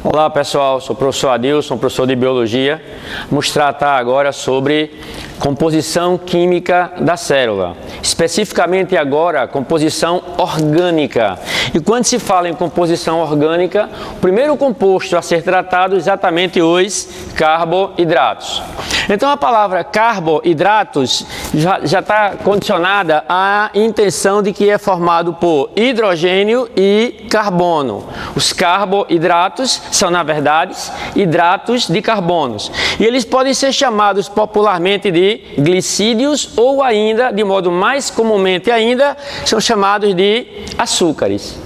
Olá pessoal, sou o professor Adilson, professor de Biologia. Vamos tratar agora sobre composição química da célula, especificamente agora composição orgânica. E quando se fala em composição orgânica, o primeiro composto a ser tratado é exatamente os carboidratos. Então a palavra carboidratos já está condicionada à intenção de que é formado por hidrogênio e carbono. Os carboidratos são, na verdade, hidratos de carbonos. E eles podem ser chamados popularmente de glicídios ou ainda, de modo mais comumente ainda, são chamados de açúcares.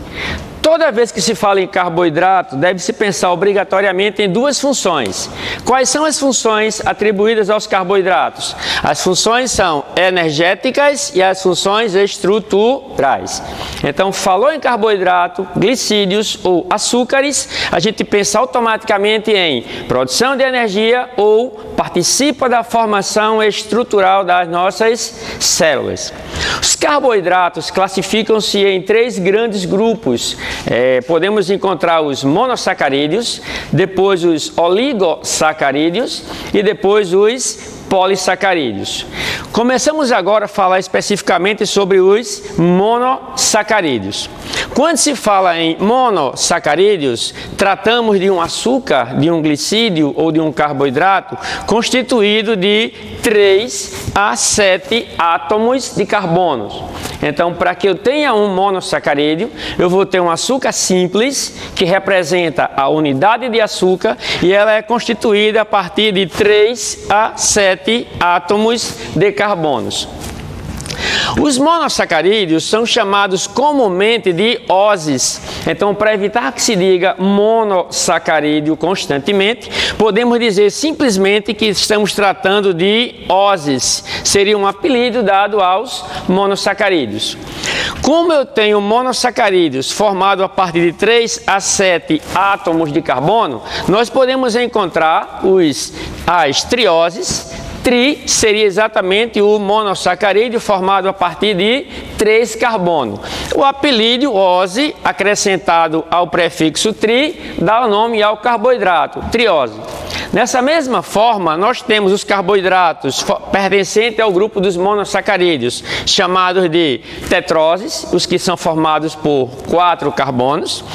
Toda vez que se fala em carboidrato, deve-se pensar obrigatoriamente em duas funções. Quais são as funções atribuídas aos carboidratos? As funções são energéticas e as funções estruturais. Então, falou em carboidrato, glicídios ou açúcares, a gente pensa automaticamente em produção de energia ou participa da formação estrutural das nossas células. Os carboidratos classificam-se em três grandes grupos. Podemos encontrar os monossacarídeos, depois os oligossacarídeos e depois os polissacarídeos. Começamos agora a falar especificamente sobre os monossacarídeos. Quando se fala em monossacarídeos, tratamos de um açúcar, de um glicídio ou de um carboidrato constituído de 3 a 7 átomos de carbono. Então, para que eu tenha um monossacarídeo, eu vou ter um açúcar simples, que representa a unidade de açúcar, e ela é constituída a partir de 3 a 7 átomos de carbonos. Os monossacarídeos são chamados comumente de ósis. Então, para evitar que se diga monossacarídeo constantemente, podemos dizer simplesmente que estamos tratando de ósis. Seria um apelido dado aos monossacarídeos. Como eu tenho monossacarídeos formados a partir de 3 a 7 átomos de carbono, nós podemos encontrar as trioses. Tri seria exatamente o monossacarídeo formado a partir de 3 carbono. O apelídeo ose, acrescentado ao prefixo tri, dá o nome ao carboidrato, triose. Dessa mesma forma, nós temos os carboidratos pertencentes ao grupo dos monossacarídeos, chamados de tetroses, os que são formados por 4 carbonos,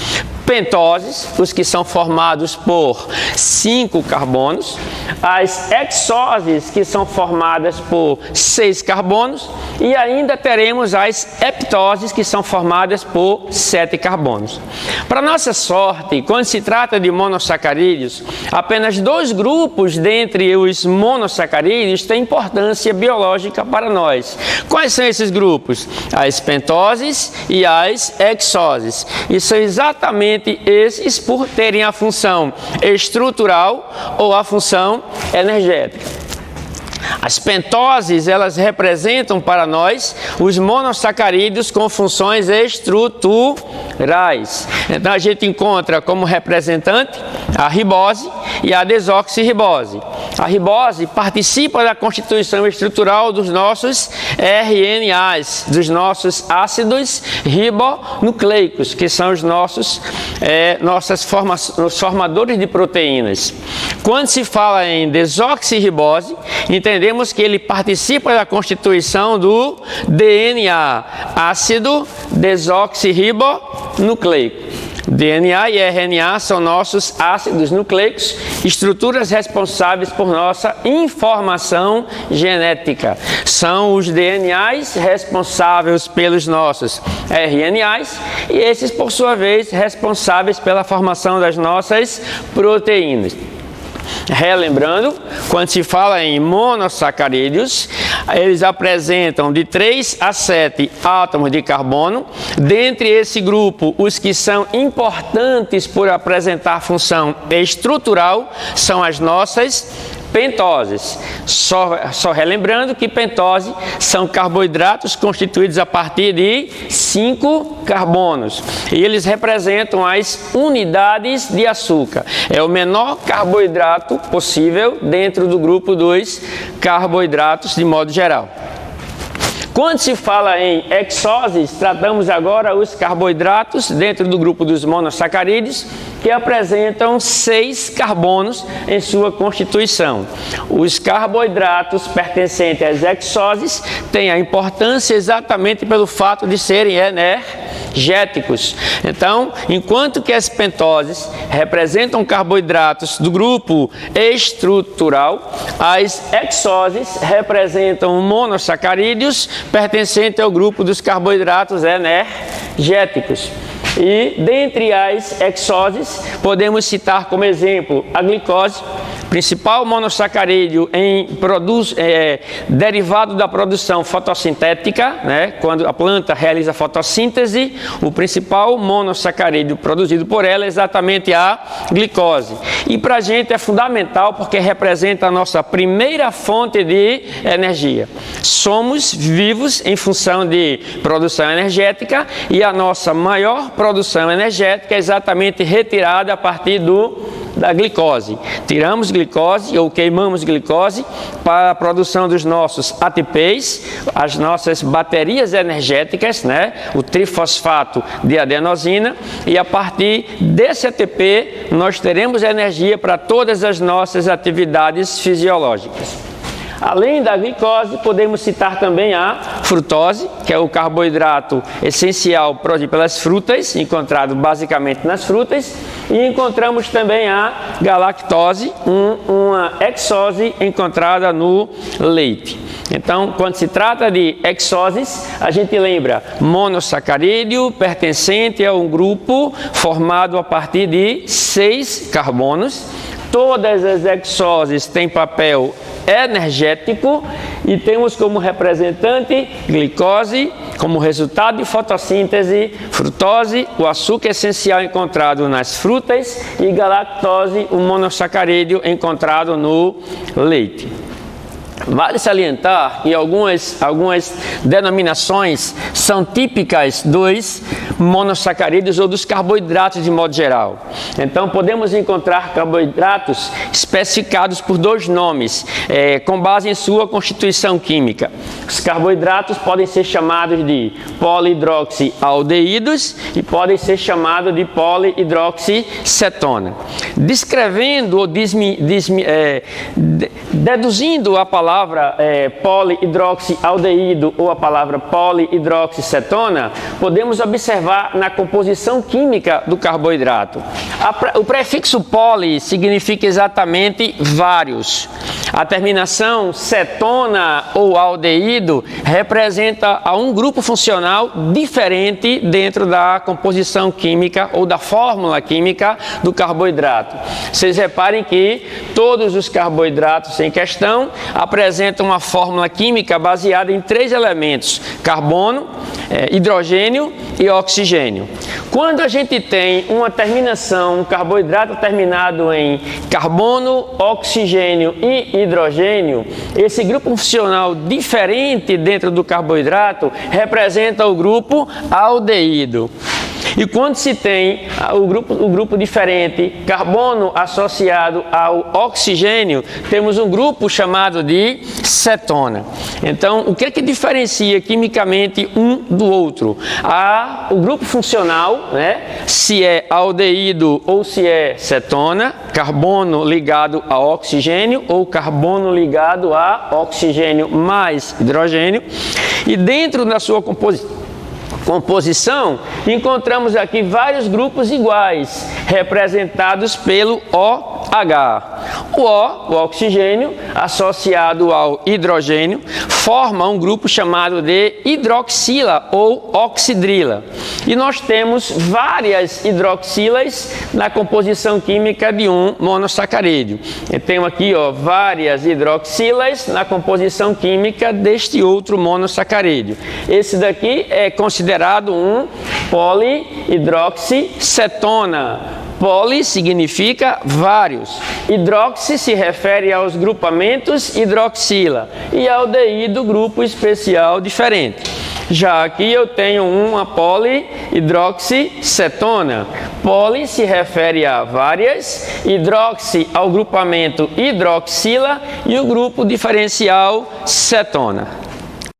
pentoses, os que são formados por 5 carbonos, as hexoses, que são formadas por 6 carbonos, e ainda teremos as heptoses, que são formadas por 7 carbonos. Para nossa sorte, quando se trata de monossacarídeos, apenas 2 grupos dentre os monossacarídeos têm importância biológica para nós. Quais são esses grupos? As pentoses e as hexoses. E são exatamente esses por terem a função estrutural ou a função energética. As pentoses, elas representam para nós os monossacarídeos com funções estruturais. Então a gente encontra como representante a ribose e a desoxirribose. A ribose participa da constituição estrutural dos nossos RNAs, dos nossos ácidos ribonucleicos, que são os nossos formadores de proteínas. Quando se fala em desoxirribose, entendemos que ele participa da constituição do DNA, ácido desoxirribonucleico. DNA e RNA são nossos ácidos nucleicos, estruturas responsáveis por nossa informação genética. São os DNAs responsáveis pelos nossos RNAs e esses, por sua vez, responsáveis pela formação das nossas proteínas. Relembrando, quando se fala em monossacarídeos, eles apresentam de 3 a 7 átomos de carbono. Dentre esse grupo, os que são importantes por apresentar função estrutural são as nossas pentoses. Só relembrando que pentose são carboidratos constituídos a partir de 5 carbonos. E eles representam as unidades de açúcar. É o menor carboidrato possível dentro do grupo dos carboidratos de modo geral. Quando se fala em exoses, tratamos agora os carboidratos dentro do grupo dos monossacarídeos, que apresentam 6 carbonos em sua constituição. Os carboidratos pertencentes às exoses têm a importância exatamente pelo fato de serem energéticos. Então, enquanto que as pentoses representam carboidratos do grupo estrutural, as exoses representam monossacarídeos pertencentes ao grupo dos carboidratos energéticos. E dentre as exoses, podemos citar como exemplo a glicose, principal monossacarídeo derivado da produção fotossintética, quando a planta realiza fotossíntese, o principal monossacarídeo produzido por ela é exatamente a glicose. E para a gente é fundamental porque representa a nossa primeira fonte de energia. Somos vivos em função de produção energética e a nossa maior produção energética é exatamente retirada a partir da glicose. Tiramos glicose ou queimamos glicose para a produção dos nossos ATPs, as nossas baterias energéticas, o trifosfato de adenosina, e a partir desse ATP nós teremos energia para todas as nossas atividades fisiológicas. Além da glicose, podemos citar também a frutose, que é o carboidrato essencial produzido pelas frutas, encontrado basicamente nas frutas, e encontramos também a galactose, uma exose encontrada no leite. Então, quando se trata de exoses, a gente lembra monossacarídeo pertencente a um grupo formado a partir de 6 carbonos. Todas as exoses têm papel energético e temos como representante glicose, como resultado de fotossíntese, frutose, o açúcar essencial encontrado nas frutas, e galactose, o monossacarídeo encontrado no leite. Vale salientar que algumas denominações são típicas dos monossacarídeos ou dos carboidratos de modo geral. Então, podemos encontrar carboidratos especificados por 2 nomes, com base em sua constituição química. Os carboidratos podem ser chamados de polihidroxialdeídos e podem ser chamados de polihidroxicetona. Descrevendo ou deduzindo a palavra polihidroxialdeído ou a palavra polihidroxicetona, podemos observar na composição química do carboidrato. O prefixo poli significa exatamente vários. A terminação cetona ou aldeído representa um grupo funcional diferente dentro da composição química ou da fórmula química do carboidrato. Vocês reparem que todos os carboidratos em questão apresentam uma fórmula química baseada em 3 elementos: carbono, hidrogênio e oxigênio. Quando a gente tem uma terminação, um carboidrato terminado em carbono, oxigênio e hidrogênio, esse grupo funcional diferente dentro do carboidrato representa o grupo aldeído. E quando se tem o grupo diferente, carbono associado ao oxigênio, temos um grupo chamado de cetona. Então, o que é que diferencia quimicamente um do outro? O grupo funcional, se é aldeído ou se é cetona, carbono ligado a oxigênio ou carbono ligado a oxigênio mais hidrogênio. E dentro da sua composição, encontramos aqui vários grupos iguais, representados pelo OH. O oxigênio, associado ao hidrogênio, forma um grupo chamado de hidroxila ou oxidrila. E nós temos várias hidroxilas na composição química de um monossacarídeo. Eu tenho aqui várias hidroxilas na composição química deste outro monossacarídeo. Esse daqui é considerado um polihidroxicetona. Poli significa vários. Hidroxi se refere aos grupamentos hidroxila e aldeído, grupo especial diferente. Já aqui eu tenho uma polihidroxicetona. Poli se refere a várias, hidroxi ao grupamento hidroxila e o grupo diferencial cetona.